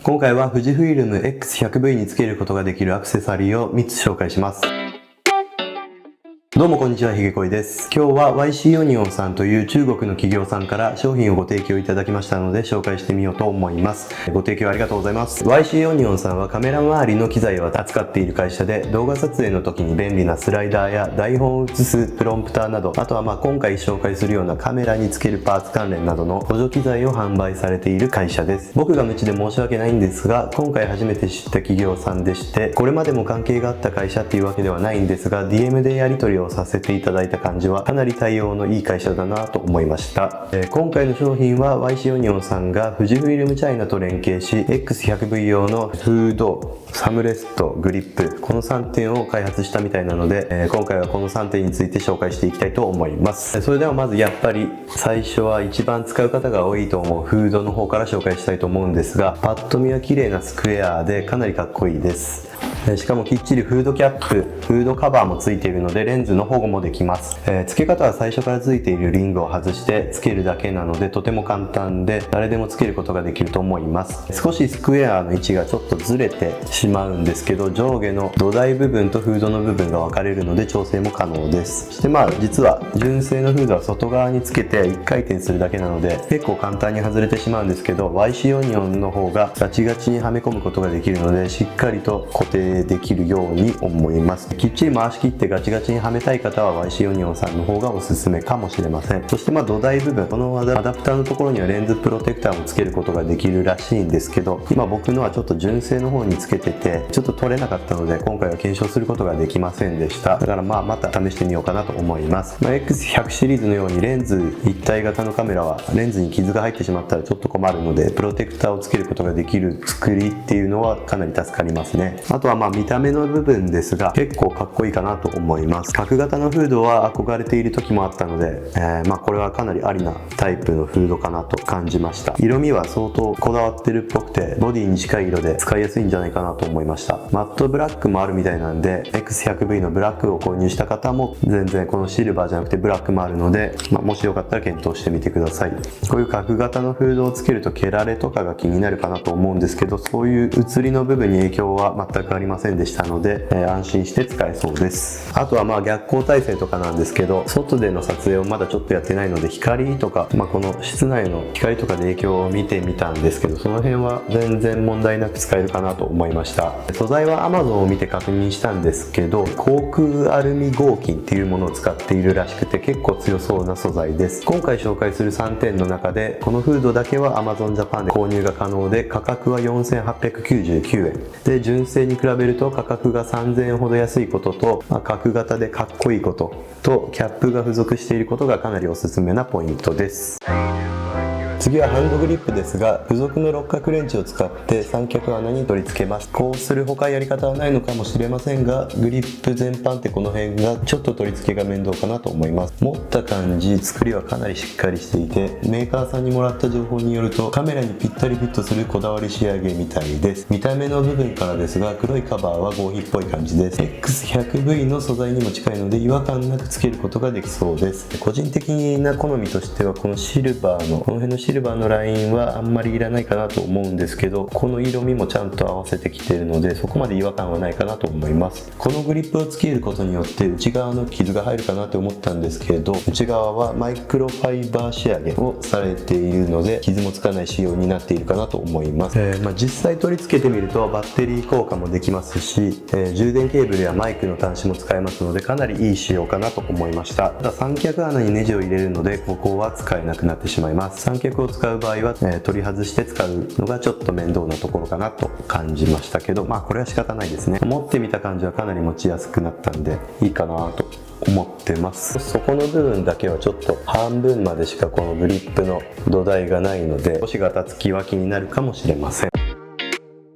今回は富士フイルム X100V につけることができるアクセサリーを3つ紹介します。どうもこんにちは、ひげこいです。今日は YC オニオンさんという中国の企業さんから商品をご提供いただきましたので紹介してみようと思います。ご提供ありがとうございます。YC オニオンさんはカメラ周りの機材を扱っている会社で、動画撮影の時に便利なスライダーや台本を映すプロンプターなど、あとは今回紹介するようなカメラにつけるパーツ関連などの補助機材を販売されている会社です。僕が無知で申し訳ないんですが、今回初めて知った企業さんでして、これまでも関係があった会社っていうわけではないんですが、DM でやり取りをさせていただいた感じはかなり対応のいい会社だなと思いました。今回の商品は YC オニオンさんが富士フイルムチャイナと連携し X100V 用のフード、サムレスト、グリップ、この3点を開発したみたいなので、今回はこの3点について紹介していきたいと思います。それではまずやっぱり最初は一番使う方が多いと思うフードの方から紹介したいと思うんですが、パッと見は綺麗なスクエアでかなりかっこいいです。しかもきっちりフードキャップ、フードカバーもついているのでレンズの保護もできます。付け方は最初からついているリングを外して付けるだけなのでとても簡単で誰でも付けることができると思います。少しスクエアの位置がちょっとずれてしまうんですけど、上下の土台部分とフードの部分が分かれるので調整も可能です。そして実は純正のフードは外側につけて1回転するだけなので結構簡単に外れてしまうんですけど、 YC オニオンの方がガチガチにはめ込むことができるのでしっかりと固定できるように思います。きっちり回し切ってガチガチにはめたい方は YC オニオンさんの方がおすすめかもしれません。そして土台部分、このアダプターのところにはレンズプロテクターもつけることができるらしいんですけど、今僕のはちょっと純正の方につけててちょっと取れなかったので今回は検証することができませんでした。だからまた試してみようかなと思います。X100 シリーズのようにレンズ一体型のカメラはレンズに傷が入ってしまったらちょっと困るのでプロテクターをつけることができる作りっていうのはかなり助かりますね。あとは見た目の部分ですが結構かっこいいかなと思います。角型のフードは憧れている時もあったので、これはかなりありなタイプのフードかなと感じました。色味は相当こだわってるっぽくてボディに近い色で使いやすいんじゃないかなと思いました。マットブラックもあるみたいなんで X100V のブラックを購入した方も全然このシルバーじゃなくてブラックもあるので、もしよかったら検討してみてください。こういう角型のフードをつけると毛られとかが気になるかなと思うんですけど、そういう写りの部分に影響は全くありませんでしたので、安心して使えそうです。あとは逆光体制とかなんですけど、外での撮影をまだちょっとやってないので光とか、この室内の光とかで影響を見てみたんですけど、その辺は全然問題なく使えるかなと思いました。素材は Amazon を見て確認したんですけど、航空アルミ合金っていうものを使っているらしくて結構強そうな素材です。今回紹介する3点の中でこのフードだけは Amazon Japan で購入が可能で価格は4899円で、純正に比べると価格が3000円ほど安いことと、角型でかっこいいこととキャップが付属していることがかなりおすすめなポイントです。次はハンドグリップですが、付属の六角レンチを使って三脚穴に取り付けます。こうする他やり方はないのかもしれませんが、グリップ全般ってこの辺がちょっと取り付けが面倒かなと思います。持った感じ、作りはかなりしっかりしていて、メーカーさんにもらった情報によるとカメラにぴったりフィットするこだわり仕上げみたいです。見た目の部分からですが、黒いカバーは合皮っぽい感じです。 X100V の素材にも近いので違和感なくつけることができそうです。個人的な好みとしてはこのシルバーのこの辺のシルバーのラインはあんまりいらないかなと思うんですけど、この色味もちゃんと合わせてきているのでそこまで違和感はないかなと思います。このグリップをつけることによって内側の傷が入るかなと思ったんですけれど、内側はマイクロファイバー仕上げをされているので傷もつかない仕様になっているかなと思います。実際取り付けてみるとバッテリー効果もできますし、充電ケーブルやマイクの端子も使えますのでかなりいい仕様かなと思いました。ただ三脚穴にネジを入れるのでここは使えなくなってしまいます。三脚を使う場合は、取り外して使うのがちょっと面倒なところかなと感じましたけど、これは仕方ないですね。持ってみた感じはかなり持ちやすくなったんでいいかなと思ってます。そこの部分だけはちょっと半分までしかこのグリップの土台がないので腰が立つきは気になるかもしれません。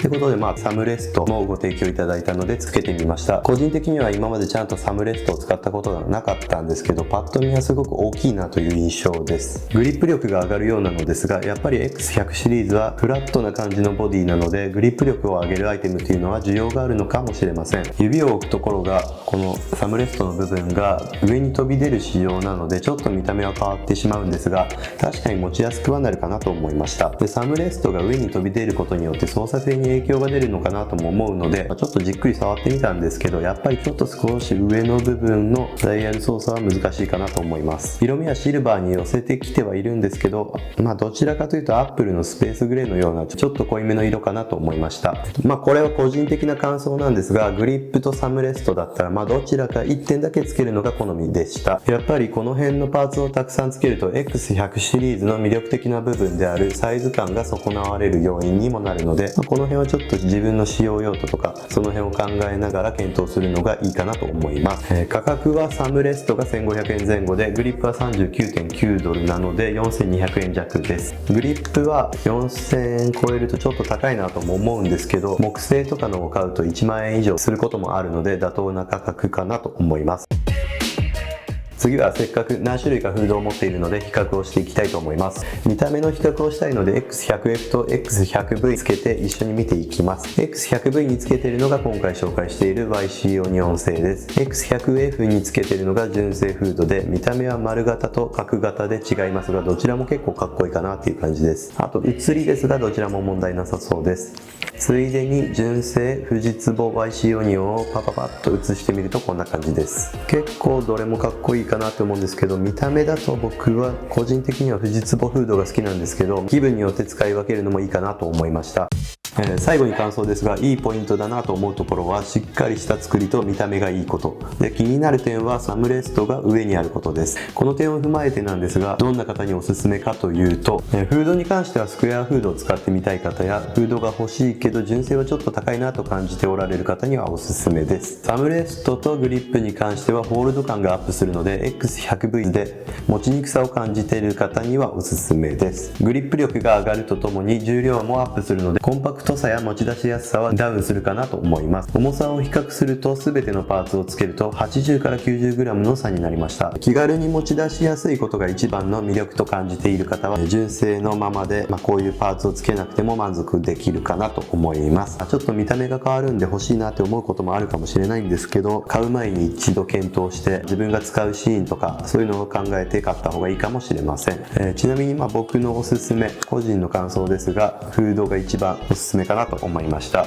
ってことでサムレストもご提供いただいたのでつけてみました。個人的には今までちゃんとサムレストを使ったことがなかったんですけど、パッと見はすごく大きいなという印象です。グリップ力が上がるようなのですが、やっぱり X100 シリーズはフラットな感じのボディなので、グリップ力を上げるアイテムというのは需要があるのかもしれません。指を置くところがこのサムレストの部分が上に飛び出る仕様なので、ちょっと見た目は変わってしまうんですが、確かに持ちやすくはなるかなと思いました。で、サムレストが上に飛び出ることによって操作性に影響が出るのかなとも思うので、ちょっとじっくり触ってみたんですけど、やっぱりちょっと少し上の部分のダイヤル操作は難しいかなと思います。色味はシルバーに寄せてきてはいるんですけど、どちらかというとアップルのスペースグレーのようなちょっと濃いめの色かなと思いました。これは個人的な感想なんですが、グリップとサムレストだったらどちらか1点だけつけるのが好みでした。やっぱりこの辺のパーツをたくさんつけると X100 シリーズの魅力的な部分であるサイズ感が損なわれる要因にもなるので、この辺はちょっと自分の使用用途とかその辺を考えながら検討するのがいいかなと思います。価格はサムレストが1500円前後で、グリップは 39.9 ドルなので4200円弱です。グリップは4000円超えるとちょっと高いなとも思うんですけど、木製とかのを買うと1万円以上することもあるので妥当な価格かなと思います。次はせっかく何種類かフードを持っているので比較をしていきたいと思います。見た目の比較をしたいので X100F と X100V つけて一緒に見ていきます。X100V につけているのが今回紹介している YC オニオン製です。X100F につけているのが純正フードで、見た目は丸型と角型で違いますが、どちらも結構かっこいいかなっていう感じです。あと写りですが、どちらも問題なさそうです。ついでに純正富士壺 YC オニオンをパッと写してみるとこんな感じです。結構どれもかっこいいかなと思うんですけど、見た目だと僕は個人的には富士壺フードが好きなんですけど、気分によって使い分けるのもいいかなと思いました。最後に感想ですが、いいポイントだなと思うところはしっかりした作りと見た目がいいことで、気になる点はサムレストが上にあることです。この点を踏まえてなんですが、どんな方におすすめかというと、フードに関してはスクエアフードを使ってみたい方や、フードが欲しいけど純正はちょっと高いなと感じておられる方にはおすすめです。サムレストとグリップに関してはホールド感がアップするので X100V で持ちにくさを感じている方にはおすすめです。グリップ力が上がるとともに重量もアップするので、コンパクトさや持ち出しやすさはダウンするかなと思います。重さを比較すると全てのパーツをつけると80から 90g の差になりました。気軽に持ち出しやすいことが一番の魅力と感じている方は純正のままで、こういうパーツをつけなくても満足できるかなと思います。ちょっと見た目が変わるんで欲しいなって思うこともあるかもしれないんですけど、買う前に一度検討して自分が使うシーンとかそういうのを考えて買った方がいいかもしれません。ちなみに僕のおすすめ、個人の感想ですが、フードが一番おすすめかなと思いました。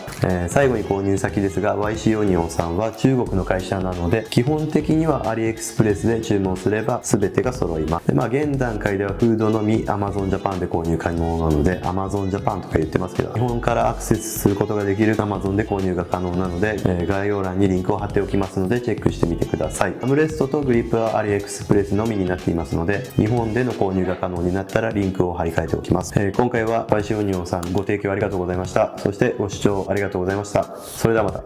最後に購入先ですが、 YC オニオンさんは中国の会社なので、基本的にはアリエクスプレスで注文すれば全てが揃います。で、現段階ではフードのみ Amazon Japan で購入可能なので、 Amazon Japan とか言ってますけど、日本からアクセスすることができる Amazon で購入が可能なので、概要欄にリンクを貼っておきますのでチェックしてみてください。サムレストとグリップはアリエクスプレスのみになっていますので、日本での購入が可能になったらリンクを貼り替えておきます。今回は YC オニオンさんご提供ありがとうございました。そしてご視聴ありがとうございました。それではまた。